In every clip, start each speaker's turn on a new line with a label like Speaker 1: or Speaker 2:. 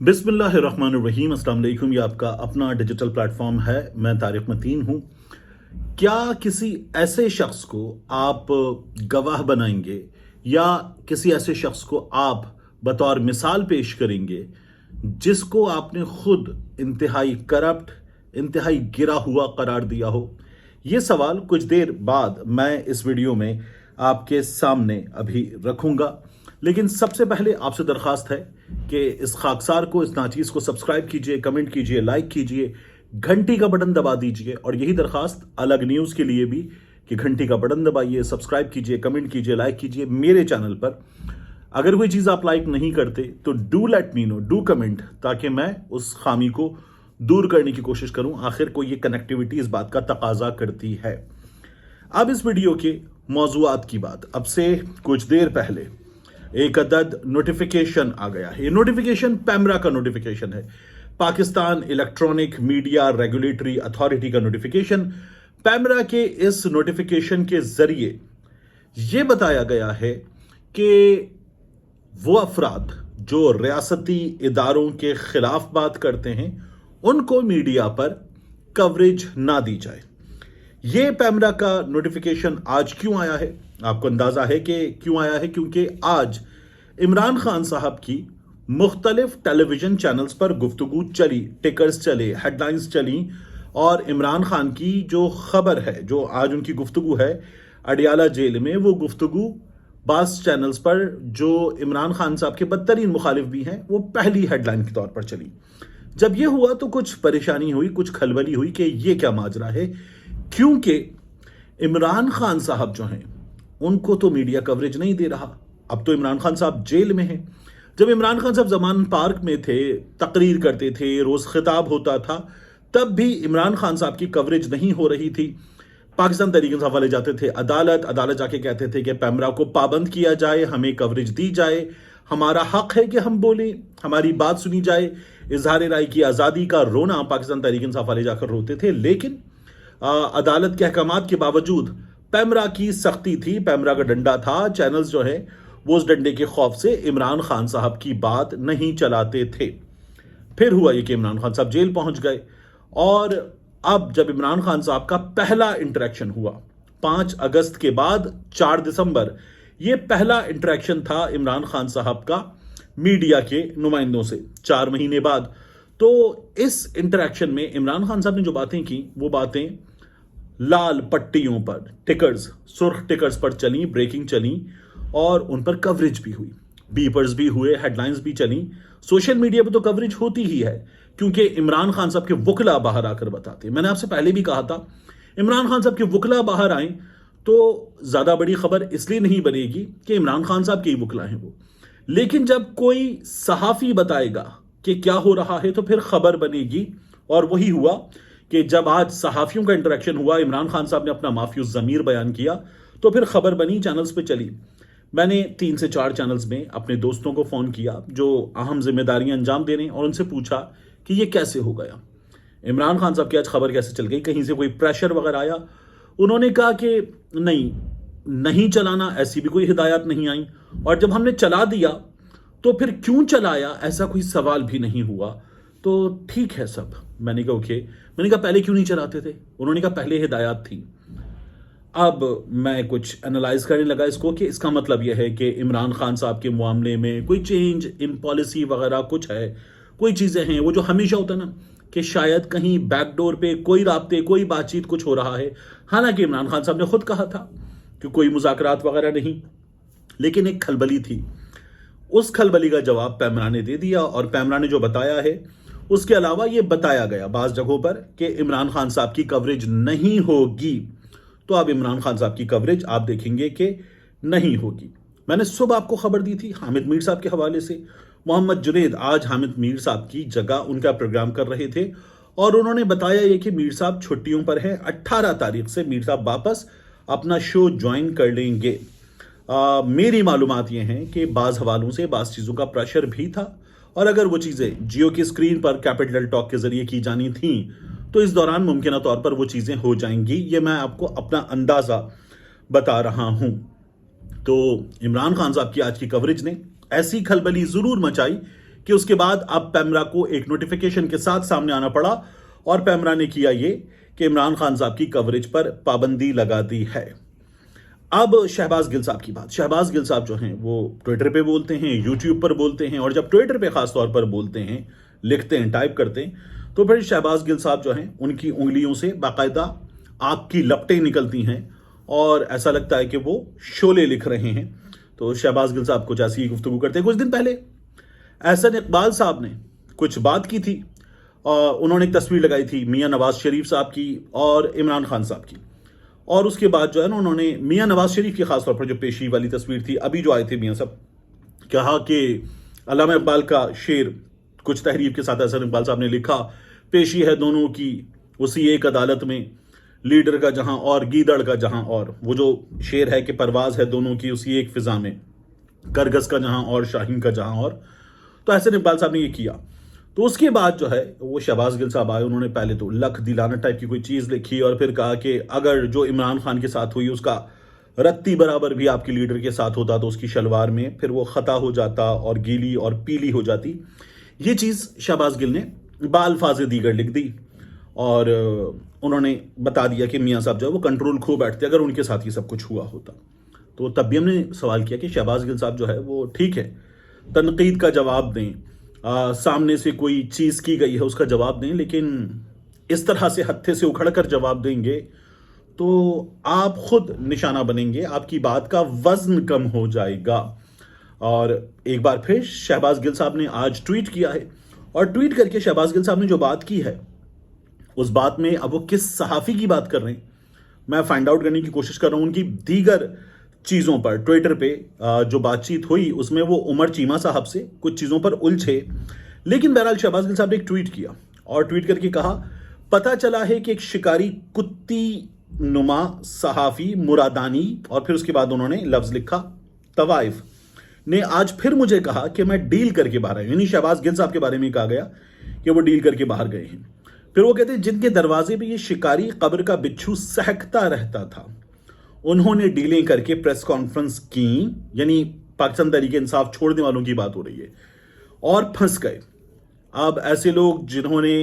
Speaker 1: बिस्मिल्लाहिर्रहमानिर्रहीम। अस्सलाम वालेकुम। ये आपका अपना डिजिटल प्लेटफॉर्म है। मैं तारिक मतीन हूँ। क्या किसी ऐसे शख्स को आप गवाह बनाएंगे या किसी ऐसे शख्स को आप बतौर मिसाल पेश करेंगे जिसको आपने खुद इंतहाई करप्ट, इंतहाई गिरा हुआ करार दिया हो? ये सवाल कुछ देर बाद मैं इस वीडियो में आपके सामने अभी रखूंगा। लेकिन सबसे पहले आपसे दरख्वास्त है कि इस खाकसार को, इस नाचीज़ को सब्सक्राइब कीजिए, कमेंट कीजिए, लाइक कीजिए, घंटी का बटन दबा दीजिए। और यही दरख्वास्त अलग न्यूज़ के लिए भी कि घंटी का बटन दबाइए, सब्सक्राइब कीजिए, कमेंट कीजिए, लाइक कीजिए मेरे चैनल पर। अगर कोई चीज़ आप लाइक नहीं करते तो do let me know, do comment, ताकि मैं उस खामी को दूर करने की कोशिश करूं। आखिर को ये कनेक्टिविटी इस बात का तकाजा करती है। अब इस वीडियो के मौज़ूआत की बात। अब से कुछ देर पहले एक अदद नोटिफिकेशन आ गया है। ये नोटिफिकेशन पैमरा का नोटिफिकेशन है, Pakistan electronic media regulatory authority का नोटिफिकेशन। पैमरा के इस नोटिफिकेशन के जरिए यह बताया गया है कि वो अफराद जो रियासती इदारों के खिलाफ बात करते हैं उनको मीडिया पर कवरेज ना दी जाए। ये पैमरा का नोटिफिकेशन आज क्यों आया है? आपको अंदाजा है कि क्यों आया है, क्योंकि आज इमरान खान साहब की मुख्तलिफ टेलीविजन चैनल्स पर गुफ्तगू चली, टिकर्स चले, हेडलाइंस चली। और इमरान खान की जो खबर है, जो आज उनकी गुफ्तगू है अडियाला जेल में, वो गुफ्तगू बास चैनल्स पर जो इमरान खान साहब के बदतरीन मुखालिफ भी हैं, वो पहली हेडलाइन के तौर पर चली। जब ये हुआ तो कुछ परेशानी हुई, कुछ खलबली हुई कि ये क्या माजरा है, क्योंकि इमरान खान साहब जो हैं उनको तो मीडिया कवरेज नहीं दे रहा। अब तो इमरान खान साहब जेल में हैं। जब इमरान खान साहब जमान पार्क में थे, तकरीर करते थे, रोज खिताब होता था, तब भी इमरान खान साहब की कवरेज नहीं हो रही थी। पाकिस्तान तहरीक इंसाफ वाले जाते थे अदालत, अदालत जाके कहते थे कि पैमरा को पाबंद किया जाए, हमें कवरेज दी जाए, हमारा हक है कि हम बोलें, हमारी बात सुनी जाए। इजहार राय की आज़ादी का रोना पाकिस्तान तहरीक इंसाफ वाले जाकर रोते थे। लेकिन अदालत के अहकामात के बावजूद पैमरा की सख्ती थी, पैमरा का डंडा था। चैनल्स जो है वो उस डंडे के खौफ से इमरान खान साहब की बात नहीं चलाते थे। फिर हुआ ये कि इमरान खान साहब जेल पहुंच गए। और अब जब इमरान खान साहब का पहला इंटरेक्शन हुआ 5 अगस्त के बाद 4 दिसंबर, ये पहला इंटरेक्शन था इमरान खान साहब का मीडिया के नुमाइंदों से 4 महीने बाद। तो इस इंटरेक्शन में इमरान खान साहब ने जो बातें की, वो बातें लाल पट्टियों पर, टिकर्स, सुर्ख टिकर्स पर चली, ब्रेकिंग चली और उन पर कवरेज भी हुई, बीपर्स भी हुए, हेडलाइंस भी चली। सोशल मीडिया पर तो कवरेज होती ही है, क्योंकि इमरान खान साहब के वकला बाहर आकर बताते हैं। मैंने आपसे पहले भी कहा था, इमरान खान साहब के वकला बाहर आए तो ज्यादा बड़ी खबर इसलिए नहीं बनेगी कि इमरान खान साहब के ही वकला हैं वो, लेकिन जब कोई सहाफी बताएगा कि क्या हो रहा है तो फिर खबर बनेगी। और वही हुआ कि जब आज सहाफियों का इंटरेक्शन हुआ, इमरान खान साहब ने अपना माफियूज ज़मीर बयान किया, तो फिर खबर बनी, चैनल्स पे चली। मैंने 3 से 4 चैनल्स में अपने दोस्तों को फ़ोन किया जो अहम जिम्मेदारियां अंजाम दे रहे हैं, और उनसे पूछा कि ये कैसे हो गया, इमरान खान साहब की आज खबर कैसे चल गई, कहीं से कोई प्रेशर वगैरह आया? उन्होंने कहा कि नहीं चलाना, ऐसी भी कोई हिदायत नहीं आई। और जब हमने चला दिया तो फिर क्यों चलाया, ऐसा कोई सवाल भी नहीं हुआ। तो ठीक है सब। मैंने कहा ओके। मैंने कहा पहले क्यों नहीं चलाते थे? उन्होंने कहा पहले हिदायत थी। अब मैं कुछ एनालाइज करने लगा इसको कि इसका मतलब यह है कि इमरान खान साहब के मामले में कोई चेंज इन पॉलिसी वगैरह कुछ है, कोई चीज़ें हैं, वो जो हमेशा होता है ना कि शायद कहीं बैकडोर पे कोई राब्ते, कोई बातचीत कुछ हो रहा है। हालांकि इमरान खान साहब ने खुद कहा था कि कोई मुज़ाकरात वगैरह नहीं, लेकिन एक खलबली थी। उस खलबली का जवाब पैमरा ने दे दिया, और पैमरा ने जो बताया है उसके अलावा ये बताया गया बाज़ जगहों पर कि इमरान खान साहब की कवरेज नहीं होगी। तो अब इमरान खान साहब की कवरेज आप देखेंगे कि नहीं होगी। मैंने सुबह आपको खबर दी थी हामिद मीर साहब के हवाले से। मोहम्मद जुनेद आज हामिद मीर साहब की जगह उनका प्रोग्राम कर रहे थे, और उन्होंने बताया ये कि मीर साहब छुट्टियों पर हैं। 18 तारीख से मीर साहब वापस अपना शो ज्वाइन कर लेंगे। मेरी मालूमात ये हैं कि बाज़ हवालों से बाज़ चीज़ों का प्रेशर भी था, और अगर वो चीज़ें जियो की स्क्रीन पर कैपिटल टॉक के जरिए की जानी थी तो इस दौरान मुमकिन तौर पर वो चीज़ें हो जाएंगी। ये मैं आपको अपना अंदाज़ा बता रहा हूँ। तो इमरान खान साहब की आज की कवरेज ने ऐसी खलबली ज़रूर मचाई कि उसके बाद अब पैमरा को एक नोटिफिकेशन के साथ सामने आना पड़ा और पैमरा ने किया ये कि इमरान खान साहब की कवरेज पर पाबंदी लगा दी है। अब शहबाज गिल साहब की बात। शहबाज गिल साहब जो हैं वो ट्विटर पे बोलते हैं, यूट्यूब पर बोलते हैं, और जब ट्विटर पे खास तौर पर बोलते हैं, लिखते हैं, टाइप करते हैं, तो फिर शहबाज गिल साहब जो हैं उनकी उंगलियों से बाकायदा आग की लपटें निकलती हैं और ऐसा लगता है कि वो शोले लिख रहे हैं। तो शहबाज गिल साहब कुछ ऐसी गुफ्तगू करते हैं। कुछ दिन पहले एहसन इकबाल साहब ने कुछ बात की थी और उन्होंने एक तस्वीर लगाई थी मियां नवाज शरीफ साहब की और इमरान खान साहब की, और उसके बाद जो है ना उन्होंने मियां नवाज शरीफ की खासतौर पर जो पेशी वाली तस्वीर थी, अभी जो आए थे मियां साहब, कहा कि अल्लामा इकबाल का शेर कुछ तहरीर के साथ एहसन इकबाल साहब ने लिखा, पेशी है दोनों की उसी एक अदालत में, लीडर का जहां और गीदड़ का जहां और। वो जो शेर है कि परवाज है दोनों की उसी एक फिजा में, करगस का जहां और शाहीन का जहां और। तो एहसन इकबाल साहब ने ये किया। तो उसके बाद जो है वो शहबाज गिल साहब आए, उन्होंने पहले तो लख दिलाना टाइप की कोई चीज़ लिखी और फिर कहा कि अगर जो इमरान खान के साथ हुई उसका रत्ती बराबर भी आपके लीडर के साथ होता तो उसकी शलवार में फिर वो खता हो जाता और गीली और पीली हो जाती। ये चीज़ शहबाज गिल ने बाल्फाज दीगर लिख दी और उन्होंने बता दिया कि मियाँ साहब जो है वो कंट्रोल खो बैठते अगर उनके साथ ये सब कुछ हुआ होता। तो तब भी हमने सवाल किया कि शहबाज गिल साहब जो है वो ठीक है, तनकीद का जवाब दें, सामने से कोई चीज़ की गई है उसका जवाब दें, लेकिन इस तरह से हत्थे से उखड़ कर जवाब देंगे तो आप खुद निशाना बनेंगे, आपकी बात का वजन कम हो जाएगा। और एक बार फिर शहबाज गिल साहब ने आज ट्वीट किया है और ट्वीट करके शहबाज गिल साहब ने जो बात की है उस बात में अब वो किस सहाफ़ी की बात कर रहे हैं मैं फाइंड आउट करने की कोशिश कर रहा हूँ। उनकी दीगर चीज़ों पर ट्विटर पे जो बातचीत हुई उसमें वो उमर चीमा साहब से कुछ चीज़ों पर उलझे, लेकिन बहरहाल शहबाज गिल साहब ने एक ट्वीट किया और ट्वीट करके कहा, पता चला है कि एक शिकारी कुत्ती नुमा सहाफ़ी मुरादानी, और फिर उसके बाद उन्होंने लफ्ज़ लिखा तवाइफ, ने आज फिर मुझे कहा कि मैं डील करके बाहर आया। यानी शहबाज गिल साहब के बारे में कहा गया कि वो डील करके बाहर गए हैं। फिर वो कहते हैं जिनके दरवाजे पे ये शिकारी कब्र का बिच्छू सहकता रहता था उन्होंने डीलें करके प्रेस कॉन्फ्रेंस की, यानी पाकिस्तान तहरीक इंसाफ छोड़ने वालों की बात हो रही है, और फंस गए। अब ऐसे लोग जिन्होंने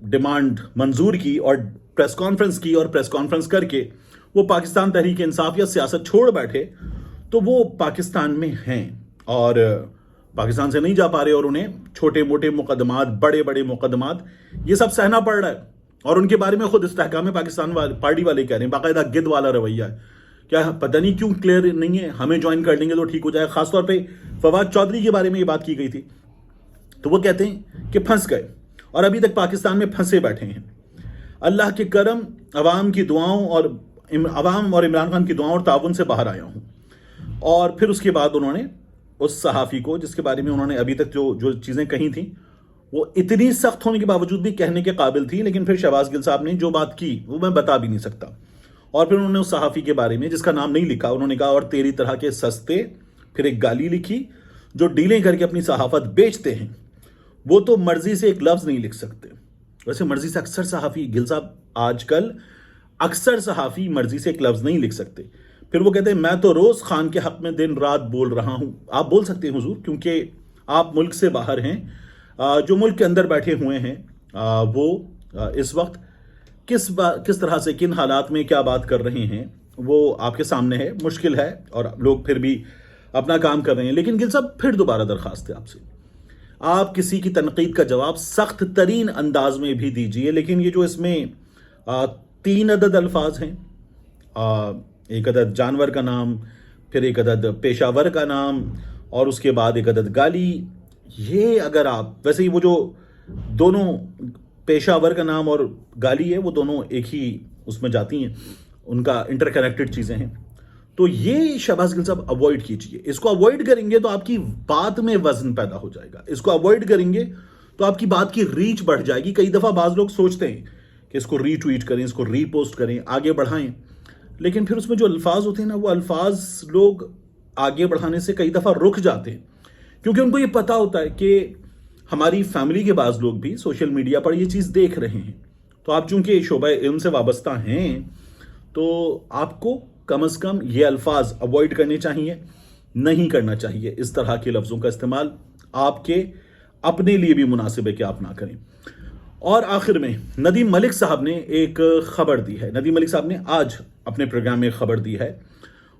Speaker 1: डिमांड मंजूर की और प्रेस कॉन्फ्रेंस की और प्रेस कॉन्फ्रेंस करके वो पाकिस्तान तहरीक इंसाफ या सियासत छोड़ बैठे तो वो पाकिस्तान में हैं और पाकिस्तान से नहीं जा पा रहे और उन्हें छोटे मोटे मुकदमात, बड़े बड़े मुकदमात ये सब सहना पड़ रहा है। और उनके बारे में खुद इस्तेहकाम पाकिस्तान पार्टी वाले कह रहे हैं, बाकायदा गिद्ध वाला रवैया है, क्या पता नहीं क्यों क्लियर नहीं है, हमें ज्वाइन कर लेंगे तो ठीक हो जाए। खासतौर पे फवाद चौधरी के बारे में ये बात की गई थी, तो वो कहते हैं कि फंस गए और अभी तक पाकिस्तान में फंसे बैठे हैं। अल्लाह के करम, अवाम की दुआओं और अवाम और इमरान खान की दुआओं और ताउन से बाहर आया हूँ। और फिर उसके बाद उन्होंने उस सहाफ़ी को, जिसके बारे में उन्होंने अभी तक जो चीज़ें कही थी वो इतनी सख्त होने के बावजूद भी कहने के काबिल थी, लेकिन फिर शहबाज गिल साहब ने जो बात की वो मैं बता भी नहीं सकता। और फिर उन्होंने उस सहाफ़ी के बारे में, जिसका नाम नहीं लिखा, उन्होंने कहा और तेरी तरह के सस्ते, फिर एक गाली लिखी, जो डीलें करके अपनी सहाफ़त बेचते हैं वो तो मर्जी से एक लफ्ज़ नहीं लिख सकते। वैसे मर्जी से अक्सर सहाफ़ी, गिल साहब आजकल अक्सर सहाफ़ी मर्जी से एक लफ्ज़ नहीं लिख सकते। फिर वो कहते हैं मैं तो रोज़ खान के हक़ में दिन रात बोल रहा हूँ। आप बोल सकते हैं हुजूर, क्योंकि आप मुल्क से बाहर हैं। जो मुल्क के अंदर बैठे हुए हैं वो इस वक्त किस तरह से, किन हालात में क्या बात कर रहे हैं वो आपके सामने है। मुश्किल है और लोग फिर भी अपना काम कर रहे हैं। लेकिन गिल साहब फिर दोबारा दरख्वास्त है आपसे, आप किसी की तनकीद का जवाब सख्त तरीन अंदाज में भी दीजिए, लेकिन ये जो इसमें 3 अदद अल्फाज हैं, एक अदद जानवर का नाम, फिर एक अदद पेशावर का नाम और उसके बाद एक अदद गाली, ये अगर आप, वैसे ही वो जो दोनों पेशावर का नाम और गाली है वो दोनों एक ही उसमें जाती हैं, उनका इंटरकनेक्टेड चीज़ें हैं, तो ये शहबाज गिल साहब अवॉइड कीजिए। इसको अवॉइड करेंगे तो आपकी बात में वजन पैदा हो जाएगा, इसको अवॉइड करेंगे तो आपकी बात की रीच बढ़ जाएगी। कई दफ़ा बाज़ लोग सोचते हैं कि इसको रीट्वीट करें, इसको रीपोस्ट करें, आगे बढ़ाएं, लेकिन फिर उसमें जो अल्फाज होते हैं ना, वो अल्फाज लोग आगे बढ़ाने से कई दफ़ा रुक जाते हैं, क्योंकि उनको ये पता होता है कि हमारी फैमिली के बाज़ लोग भी सोशल मीडिया पर ये चीज़ देख रहे हैं। तो आप चूंकि शोबा इल्म से वाबस्ता हैं तो आपको कम से कम ये अल्फाज अवॉइड करने चाहिए, नहीं करना चाहिए इस तरह के लफ्ज़ों का इस्तेमाल। آپ کے اپنے لیے بھی مناسب ہے کہ آپ نہ کریں. اور آخر میں ندیم ملک صاحب نے ایک خبر دی ہے. ندیم ملک صاحب نے آج اپنے پروگرام میں خبر دی ہے.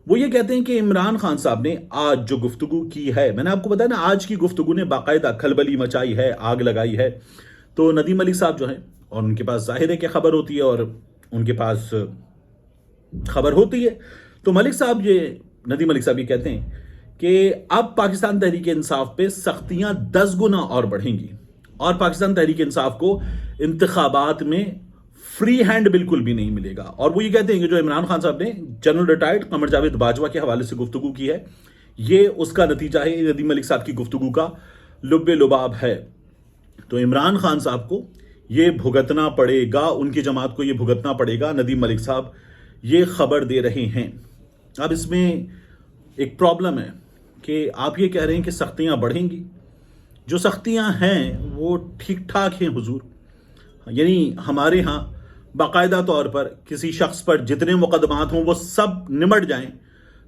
Speaker 1: وہ یہ کہتے ہیں کہ عمران خان صاحب نے آج جو گفتگو کی ہے، میں نے آپ کو بتایا نا، آج کی گفتگو نے باقاعدہ کھلبلی مچائی ہے، آگ لگائی ہے. تو ندیم ملک صاحب جو ہیں، اور ان کے پاس ظاہر ہے کہ خبر ہوتی ہے اور ان کے پاس خبر ہوتی ہے، تو ندیم ملک صاحب یہ کہتے ہیں کہ اب پاکستان تحریک انصاف پہ سختیاں 10 گنا اور بڑھیں گی، اور پاکستان تحریک انصاف کو انتخابات میں فری ہینڈ بالکل بھی نہیں ملے گا. اور وہ یہ کہتے ہیں کہ جو عمران خان صاحب نے جنرل ریٹائرڈ قمر جاوید باجوہ کے حوالے سے گفتگو کی ہے، یہ اس کا نتیجہ ہے، ندیم ملک صاحب کی گفتگو کا لب لباب ہے. تو عمران خان صاحب کو یہ بھگتنا پڑے گا، ان کی جماعت کو یہ بھگتنا پڑے گا. ندیم ملک صاحب یہ خبر دے رہے ہیں. اب اس میں ایک پرابلم ہے کہ آپ یہ کہہ رہے ہیں کہ سختیاں بڑھیں گی. جو سختیاں ہیں وہ ٹھیک ٹھاک ہیں حضور. یعنی ہمارے ہاں باقاعدہ طور پر کسی شخص پر جتنے مقدمات ہوں وہ سب نمٹ جائیں،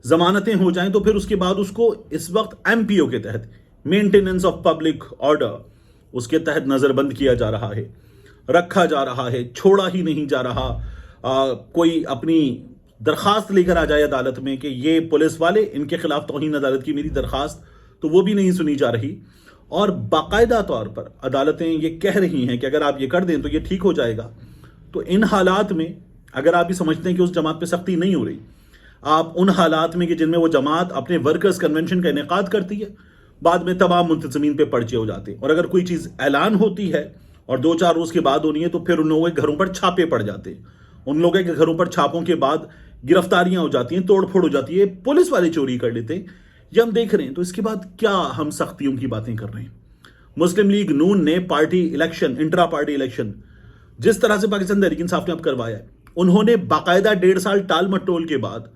Speaker 1: ضمانتیں ہو جائیں، تو پھر اس کے بعد اس کو اس وقت MPO کے تحت مینٹیننس آف پبلک آرڈر، اس کے تحت نظر بند کیا جا رہا ہے، رکھا جا رہا ہے، چھوڑا ہی نہیں جا رہا. کوئی اپنی درخواست لے کر آ جائے عدالت میں کہ یہ پولیس والے، ان کے خلاف توہین عدالت کی میری درخواست، تو وہ بھی نہیں سنی جا رہی. اور باقاعدہ طور پر عدالتیں یہ کہہ رہی ہیں کہ اگر آپ یہ کر دیں تو یہ ٹھیک ہو جائے گا. تو ان حالات میں اگر آپ یہ سمجھتے ہیں کہ اس جماعت پہ سختی نہیں ہو رہی، آپ ان حالات میں کہ جن میں وہ جماعت اپنے ورکرز کنونشن کا انعقاد کرتی ہے، بعد میں تمام منتظمین پہ پرچے ہو جاتے ہیں، اور اگر کوئی چیز اعلان ہوتی ہے اور 2-4 روز کے بعد ہونی ہے تو پھر ان لوگوں کے گھروں پر چھاپے پڑ جاتے ہیں. ان لوگوں کے گھروں پر چھاپوں کے بعد گرفتاریاں ہو جاتی ہیں، توڑ پھوڑ ہو جاتی ہے، پولیس والے چوری کر لیتے ہیں. یہ ہم دیکھ رہے ہیں. تو اس کے بعد کیا ہم سختیوں کی باتیں کر رہے ہیں؟ مسلم لیگ نون نے party election, intra party election جس طرح سے پاکستان تحریک انصاف نے اب کروایا ہے، انہوں نے باقاعدہ 1.5 سال ٹال مٹول کے بعد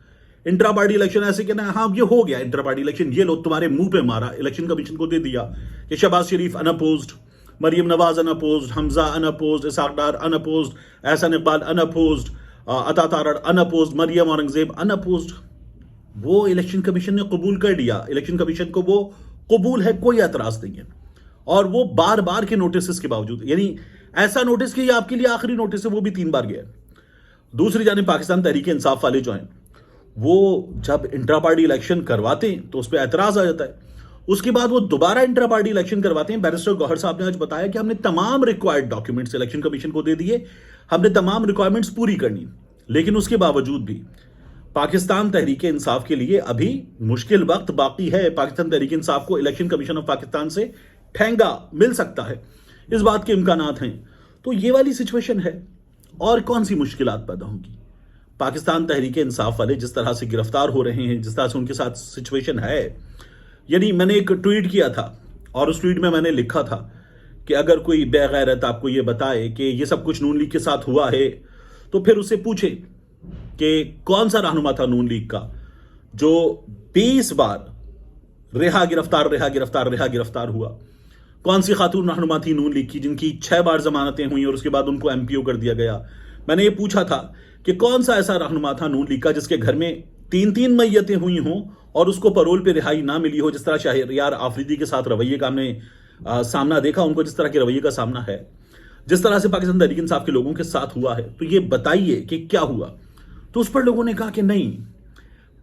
Speaker 1: انٹرا پارٹی الیکشن ایسے کہنا ہاں یہ ہو گیا انٹرا پارٹی الیکشن، یہ لو تمہارے منہ پہ مارا، الیکشن کمیشن کو دے دیا کہ شہباز شریف اناپوزڈ، مریم نواز اناپوزڈ، حمزہ اناپوزڈ، اسحاق ڈار اناپوزڈ، احسان اقبال اناپوزڈ، عطا تارڑ اناپوزڈ، مریم اورنگزیب اناپوزڈ. وہ الیکشن کمیشن نے قبول کر لیا، الیکشن کمیشن کو وہ قبول ہے، کوئی اعتراض نہیں ہے. اور وہ بار بار کے نوٹسز کے باوجود، یعنی ایسا نوٹس کہ یہ آپ کے لیے آخری نوٹس ہے، وہ بھی 3 بار گیا ہے. دوسری جانب پاکستان تحریک انصاف والے جو ہیں، وہ جب انٹرا پارٹی الیکشن کرواتے ہیں تو اس پہ اعتراض آ جاتا ہے. اس کے بعد وہ دوبارہ انٹرا پارٹی الیکشن کرواتے ہیں. بیرسٹر گوہر صاحب نے آج بتایا کہ ہم نے تمام ریکوائرڈ ڈاکیومنٹس الیکشن کمیشن کو دے دیے، ہم نے تمام ریکوائرمنٹس پوری کرنی، لیکن اس کے باوجود بھی پاکستان تحریک انصاف کے لیے ابھی مشکل وقت باقی ہے. پاکستان تحریک انصاف کو الیکشن کمیشن آف پاکستان سے ٹھینگا مل سکتا ہے، اس بات کے امکانات ہیں. تو یہ والی سچویشن ہے. اور کون سی مشکلات پیدا ہوں گی؟ پاکستان تحریک انصاف والے جس طرح سے گرفتار ہو رہے ہیں، جس طرح سے ان کے ساتھ سچویشن ہے، یعنی میں نے ایک ٹویٹ کیا تھا اور اس ٹویٹ میں نے لکھا تھا کہ اگر کوئی بے غیرت آپ کو یہ بتائے کہ یہ سب کچھ نون لیگ کے ساتھ ہوا ہے تو پھر اسے پوچھے کہ کون سا رہنما تھا نون لیگ کا جو 20 بار رہا گرفتار ہوا. کون سی خاتون رہنما تھی نون لیگ کی جن کی 6 بار ضمانتیں ہوئیں اور اس کے بعد ان کو MPO کر دیا گیا. میں نے یہ پوچھا تھا کہ کون سا ایسا رہنما تھا نون لیگ کا جس کے گھر میں 3 میتیں ہوئی ہوں اور اس کو پرول پہ رہائی نہ ملی ہو، جس طرح شہریار آفریدی کے ساتھ رویے کا ہم نے سامنا دیکھا، ان کو جس طرح کے رویے کا سامنا ہے، جس طرح سے پاکستان تحریک انصاف کے لوگوں کے ساتھ ہوا ہے. تو یہ بتائیے کہ کیا ہوا؟ تو اس پر لوگوں نے کہا کہ نہیں،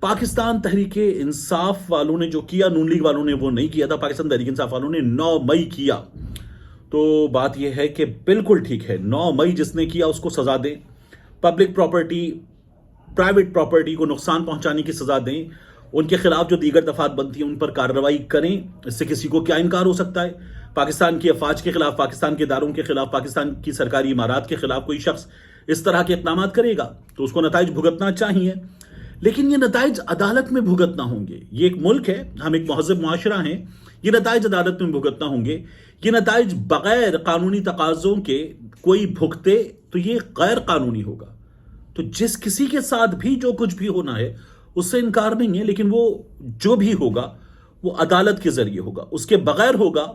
Speaker 1: پاکستان تحریک انصاف والوں نے جو کیا نون لیگ والوں نے وہ نہیں کیا تھا، پاکستان تحریک انصاف والوں نے 9 مئی کیا. تو بات یہ ہے کہ بالکل ٹھیک ہے، 9 مئی جس نے کیا اس کو سزا دیں، پبلک پراپرٹی، پرائیویٹ پراپرٹی کو نقصان پہنچانے کی سزا دیں، ان کے خلاف جو دیگر دفعات بنتی ہیں ان پر کارروائی کریں. اس سے کسی کو کیا انکار ہو سکتا ہے؟ پاکستان کی افواج کے خلاف، پاکستان کے اداروں کے خلاف، پاکستان کی سرکاری عمارات کے خلاف کوئی شخص اس طرح کے اقدامات کرے گا تو اس کو نتائج بھگتنا چاہیے. لیکن یہ نتائج عدالت میں بھگتنا ہوں گے. یہ ایک ملک ہے، ہم ایک مہذب معاشرہ ہیں، یہ نتائج عدالت میں بھگتنا ہوں گے. یہ نتائج بغیر قانونی تقاضوں کے کوئی بھگتے تو یہ غیر قانونی ہوگا. تو جس کسی کے ساتھ بھی جو کچھ بھی ہونا ہے اس سے انکار نہیں ہے، لیکن وہ جو بھی ہوگا وہ عدالت کے ذریعے ہوگا. اس کے بغیر ہوگا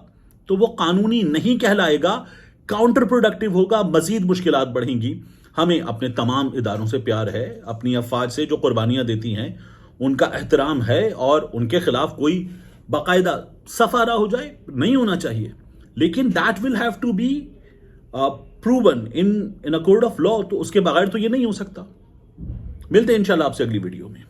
Speaker 1: تو وہ قانونی نہیں کہلائے گا، کاؤنٹر پروڈکٹیو ہوگا، مزید مشکلات بڑھیں گی. ہمیں اپنے تمام اداروں سے پیار ہے، اپنی افواج سے جو قربانیاں دیتی ہیں ان کا احترام ہے، اور ان کے خلاف کوئی باقاعدہ صفارہ ہو جائے، نہیں ہونا چاہیے، لیکن that will have to be proven in a court of law, تو اس کے بغیر تو یہ نہیں ہو سکتا۔ ملتے ہیں انشاءاللہ آپ سے اگلی ویڈیو میں۔